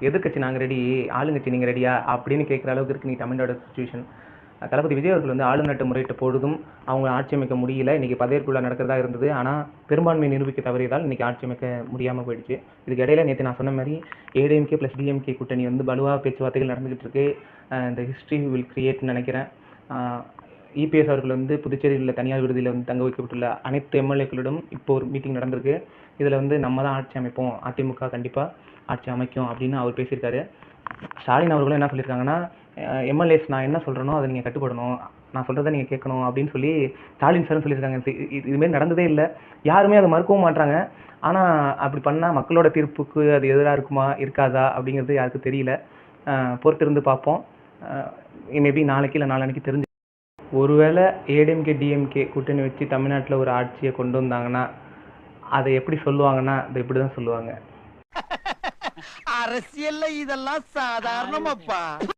எதிர்க்கட்சி நாங்கள் ரெடி, ஆளுங்கட்சி நீங்கள் ரெடியா அப்படின்னு கேட்குற அளவுக்கு இருக்குது நீ தமிழ்நாடு சுச்சுவேஷன். தளபதி விஜய் அவர்கள் வந்து ஆளுநர்கிட்ட முறையிட்ட பொழுதும் அவங்க ஆட்சி அமைக்க முடியல. இன்றைக்கி பதவிக்குள்ளே நடக்கிறதா இருந்தது. ஆனால் பெரும்பான்மை நிரூபிக்க தவறியதால் இன்றைக்கி ஆட்சி அமைக்க முடியாமல் போயிடுச்சு. இதுக்கு இடையில நேற்று நான் சொன்ன மாதிரி ஏடிஎம்கே ப்ளஸ் டிஎம்கே கூட்டணி வந்து பலுவாக பேச்சுவார்த்தைகள் நடந்துகிட்டு இருக்கு. இந்த ஹிஸ்ட்ரி வில் கிரியேட்னு நினைக்கிறேன். இபிஎஸ் அவர்கள் வந்து புதுச்சேரியில் தனியார் விடுதியில் வந்து தங்க வைக்கப்பட்டுள்ள அனைத்து எம்எல்ஏக்களிடம் இப்போ ஒரு மீட்டிங் நடந்திருக்கு. இதில் வந்து நம்ம தான் ஆட்சி அமைப்போம், அதிமுக கண்டிப்பாக ஆட்சி அமைக்கும் அப்படின்னு அவர் பேசியிருக்காரு. ஸ்டாலின் அவர்களும் என்ன சொல்லியிருக்காங்கன்னா, எம்எல்ஏஸ் நான் என்ன சொல்கிறேனோ அதை நீங்கள் கட்டுப்படணும், நான் சொல்கிறத நீங்கள் கேட்கணும் அப்படின்னு சொல்லி ஸ்டாலின் சாரும் சொல்லியிருக்காங்க. இதுமாரி நடந்ததே இல்லை, யாருமே அதை மறுக்கவும் மாட்டாங்க. ஆனால் அப்படி பண்ணால் மக்களோட தீர்ப்புக்கு அது எதிராக இருக்குமா இருக்காதா அப்படிங்கிறது யாருக்கும் தெரியல. பொறுத்திருந்து பார்ப்போம். மேபி நாளைக்கு இல்லை நாளான்னைக்கு தெரிஞ்சு. ஒருவேளை ஏடிஎம்கே டிஎம்கே கூட்டணி வச்சு தமிழ்நாட்டில் ஒரு ஆட்சியை கொண்டு வந்தாங்கன்னா அதை எப்படி சொல்லுவாங்கன்னா அதை இப்படி தான் சொல்லுவாங்க. அரசியல்ல இதெல்லாம் சாதாரணமாப்பா.